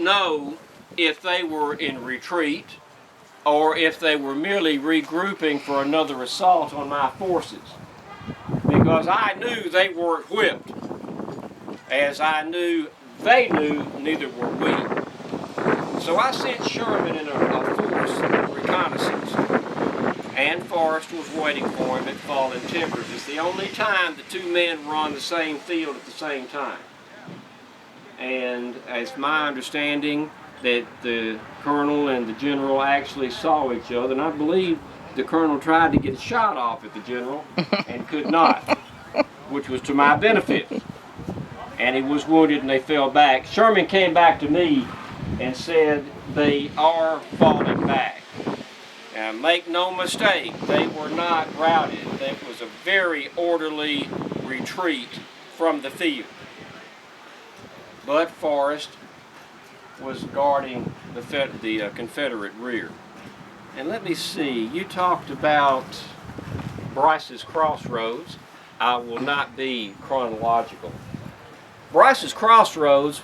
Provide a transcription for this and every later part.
know if they were in retreat or if they were merely regrouping for another assault on my forces, because I knew they weren't whipped, as I knew they knew neither were we. So I sent Sherman in a force reconnaissance, and Forrest was waiting for him at Fallen Timbers. It's the only time the two men were on the same field at the same time. And it's my understanding that the colonel and the general actually saw each other, and I believe the colonel tried to get a shot off at the general and could not, which was to my benefit. And he was wounded and they fell back. Sherman came back to me and said, they are falling back. Now, make no mistake, they were not routed. It was a very orderly retreat from the field. But Forrest was guarding the Confederate rear. And let me see, you talked about Bryce's Crossroads. I will not be chronological. Bryce's Crossroads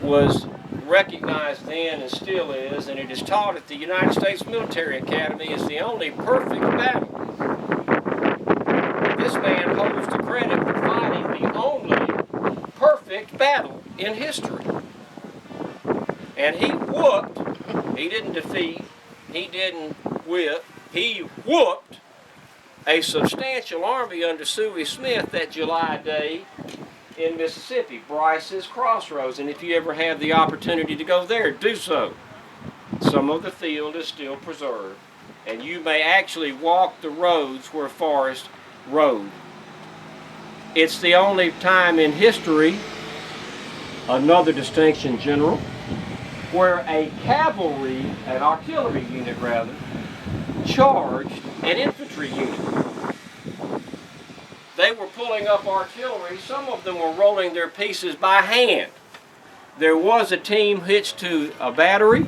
was recognized then and still is, and it is taught at the United States Military Academy as the only perfect battle. This man holds the credit for fighting the only perfect battle in history. And he whooped, he didn't defeat, he didn't whip, he whooped a substantial army under Sooy Smith that July day in Mississippi, Bryce's Crossroads. And if you ever have the opportunity to go there, do so. Some of the field is still preserved, and you may actually walk the roads where Forrest rode. It's the only time in history, another distinction, General, where a cavalry, an artillery unit rather, charged an infantry unit. They were pulling up artillery. Some of them were rolling their pieces by hand. There was a team hitched to a battery,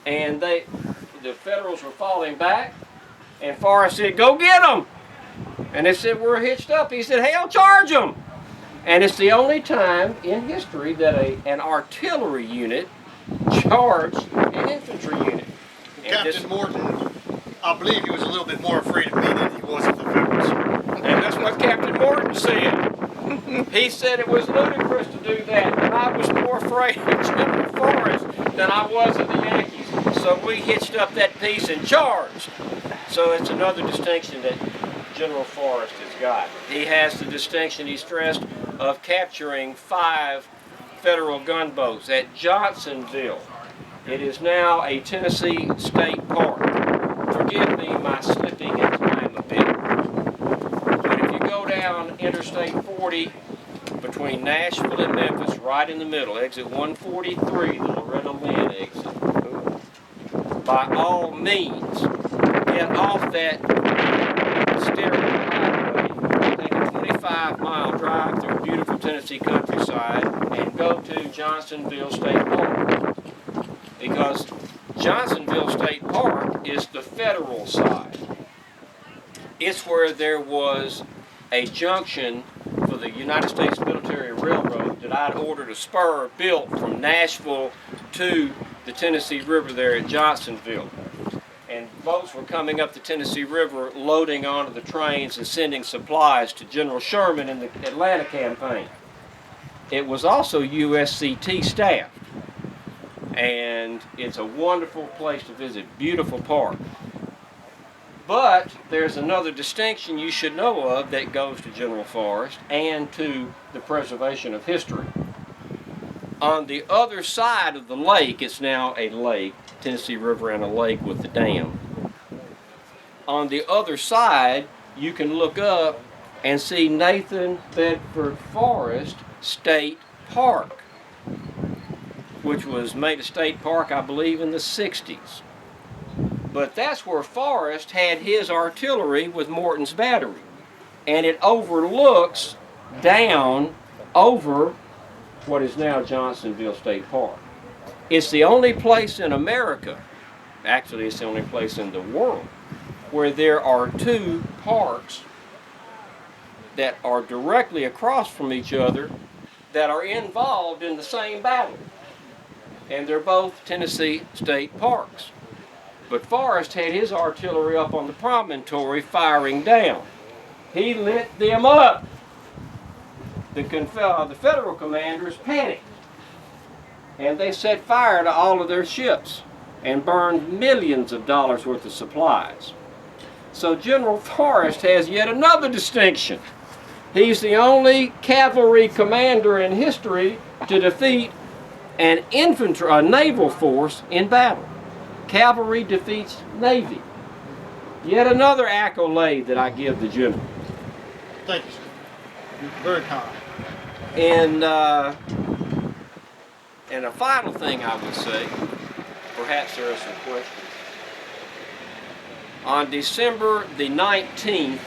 and the Federals were falling back, and Forrest said, go get them! And they said, we're hitched up. He said, hell, charge them! And it's the only time in history that an artillery unit charged an infantry unit. Captain Morton, I believe he was a little bit more afraid of me than he was of the Federals. And that's what Captain Morton said. He said it was ludicrous to do that, and I was more afraid of General Forrest than I was of the Yankees. So we hitched up that piece and charged. So it's another distinction that General Forrest has got. He has the distinction, he stressed, of capturing 5 Federal gunboats at Johnsonville. It is now a Tennessee state park. Forgive me my slipping in time a bit. But if you go down Interstate 40 between Nashville and Memphis, right in the middle, exit 143, the Loretta Lynn exit, by all means, get off that stereo highway, take a 25-mile drive through beautiful Tennessee countryside, and go to Johnsonville State Park. Because Johnsonville State Park is the federal side. It's where there was a junction for the United States Military Railroad that I'd ordered a spur built from Nashville to the Tennessee River there at Johnsonville. And boats were coming up the Tennessee River, loading onto the trains and sending supplies to General Sherman in the Atlanta campaign. It was also USCT staffed. And it's a wonderful place to visit, beautiful park. But there's another distinction you should know of that goes to General Forrest and to the preservation of history. On the other side of the lake, it's now a lake, Tennessee River and a lake with the dam. On the other side, you can look up and see Nathan Bedford Forrest State Park, which was made a state park, I believe, in the 60s. But that's where Forrest had his artillery with Morton's battery. And it overlooks down over what is now Johnsonville State Park. It's the only place in America, actually it's the only place in the world, where there are 2 parks that are directly across from each other that are involved in the same battle. and they're both Tennessee state parks. But Forrest had his artillery up on the promontory firing down. He lit them up. The federal commanders panicked, and they set fire to all of their ships and burned millions of dollars worth of supplies. So General Forrest has yet another distinction. He's the only cavalry commander in history to defeat a naval force in battle. Cavalry defeats Navy. Yet another accolade that I give the general. Thank you, sir. You're very kind. And a final thing I would say, perhaps there are some questions. On December the 19th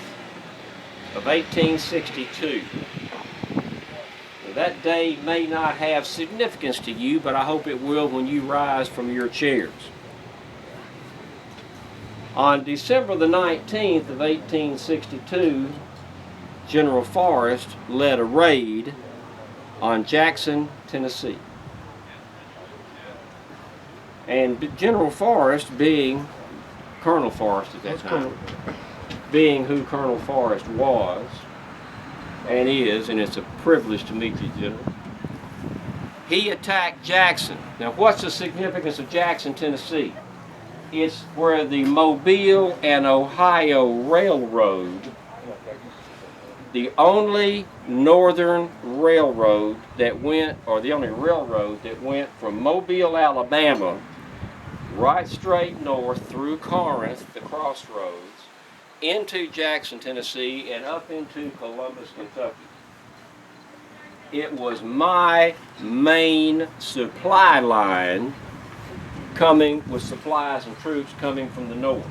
of 1862, that day may not have significance to you, but I hope it will when you rise from your chairs. On December the 19th of 1862, General Forrest led a raid on Jackson, Tennessee. And General Forrest, being Colonel Forrest at that time, being who Colonel Forrest was and is, and it's a privilege to meet you, General, he attacked Jackson. Now, what's the significance of Jackson, Tennessee? It's where the Mobile and Ohio Railroad, the only northern railroad that went, or the only railroad that went from Mobile, Alabama, right straight north through Corinth, the crossroads, into Jackson, Tennessee, and up into Columbus, Kentucky. It was my main supply line coming with supplies and troops coming from the north.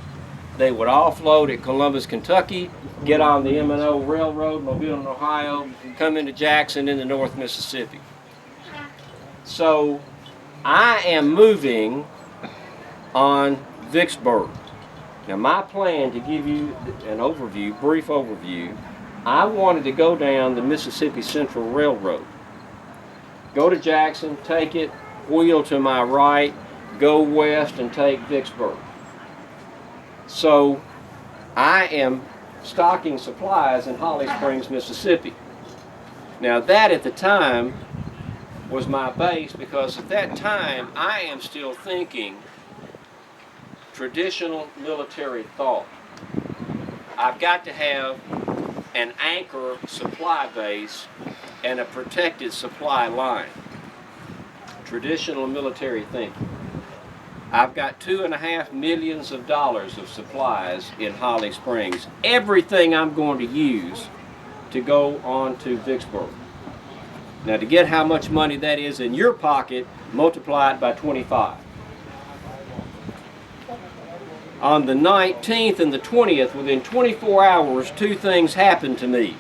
They would offload at Columbus, Kentucky, get on the M&O Railroad, Mobile and Ohio, come into Jackson in the North Mississippi. So I am moving on Vicksburg. Now my plan, to give you an overview, brief overview, I wanted to go down the Mississippi Central Railroad. Go to Jackson, take it, wheel to my right, go west and take Vicksburg. So I am stocking supplies in Holly Springs, Mississippi. Now that at the time was my base, because at that time I am still thinking traditional military thought. I've got to have an anchor supply base and a protected supply line. Traditional military thinking. I've got $2.5 million of supplies in Holly Springs. Everything I'm going to use to go on to Vicksburg. Now to get how much money that is in your pocket, multiply it by 25. On the 19th and the 20th, within 24 hours, two things happened to me.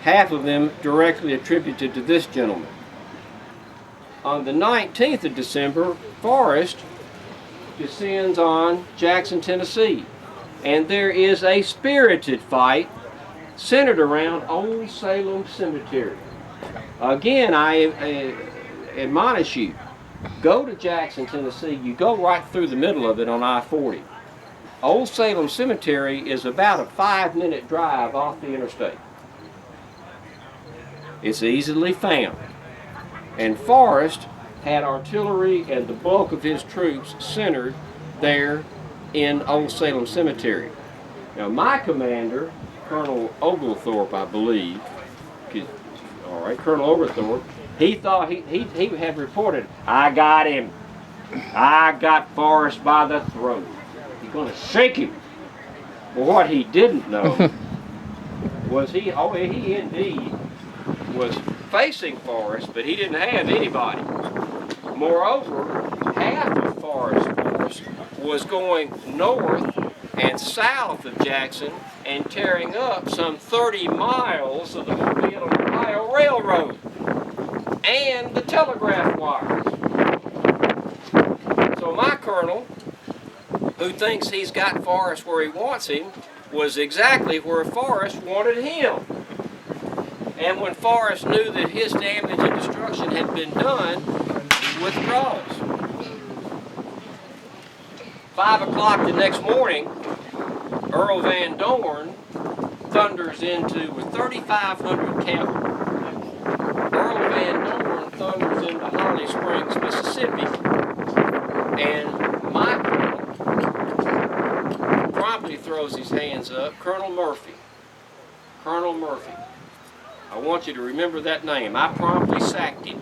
Half of them directly attributed to this gentleman. On the 19th of December, Forrest descends on Jackson, Tennessee, and there is a spirited fight centered around Old Salem Cemetery. Again, I admonish you, go to Jackson, Tennessee. You go right through the middle of it on I-40. Old Salem Cemetery is about a 5-minute drive off the interstate. It's easily found. And Forrest had artillery and the bulk of his troops centered there in Old Salem Cemetery. Now my commander, Colonel Oglethorpe, I believe, Colonel Oglethorpe, he thought he had reported, I got him. I got Forrest by the throat. He's going to shake him. Well, what he didn't know was he indeed was facing Forrest, but he didn't have anybody. Moreover, half of Forrest's force was going north and south of Jackson and tearing up some 30 miles of the Mobile and Ohio Railroad and the telegraph wires. So my colonel, who thinks he's got Forrest where he wants him, was exactly where Forrest wanted him. And when Forrest knew that his damage and destruction had been done, he withdraws. 5 o'clock the next morning, Earl Van Dorn thunders into with 3,500 cavalry. Earl Van Dorn thunders into Holly Springs, Mississippi, and my colonel promptly throws his hands up. Colonel Murphy. I want you to remember that name. I promptly sacked him.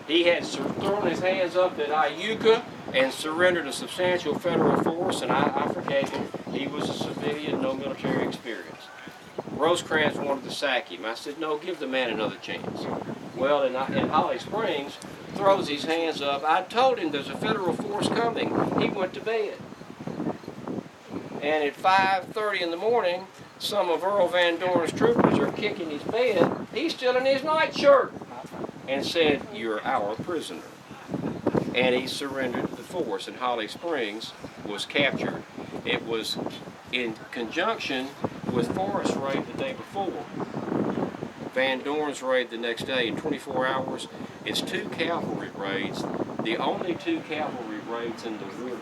He had thrown his hands up at Iuka and surrendered a substantial federal force, and I forgave him. He was a civilian, no military experience. Rosecrans wanted to sack him. I said, no, give the man another chance. Well, in Holly Springs, throws his hands up. I told him there's a federal force coming. He went to bed. And at 5:30 in the morning, some of Earl Van Dorn's troopers are kicking his bed. He's still in his nightshirt. And said, you're our prisoner. And he surrendered the force, and Holly Springs was captured. It was in conjunction with Forrest's raid the day before. Van Dorn's raid the next day. In 24 hours, it's 2 cavalry raids, the only 2 cavalry raids in the war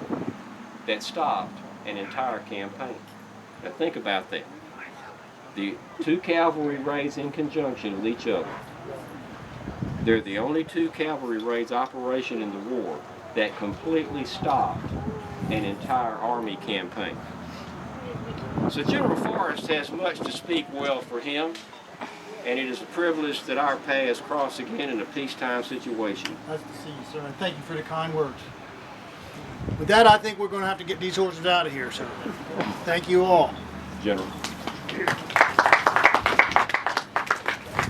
that stopped an entire campaign. Now think about that. The 2 cavalry raids in conjunction with each other. They're the only 2 cavalry raids operation in the war that completely stopped an entire army campaign. So General Forrest has much to speak well for him, and it is a privilege that our paths cross again in a peacetime situation. Nice to see you, sir, and thank you for the kind words. With that, I think we're going to have to get these horses out of here, sir. Thank you all. General.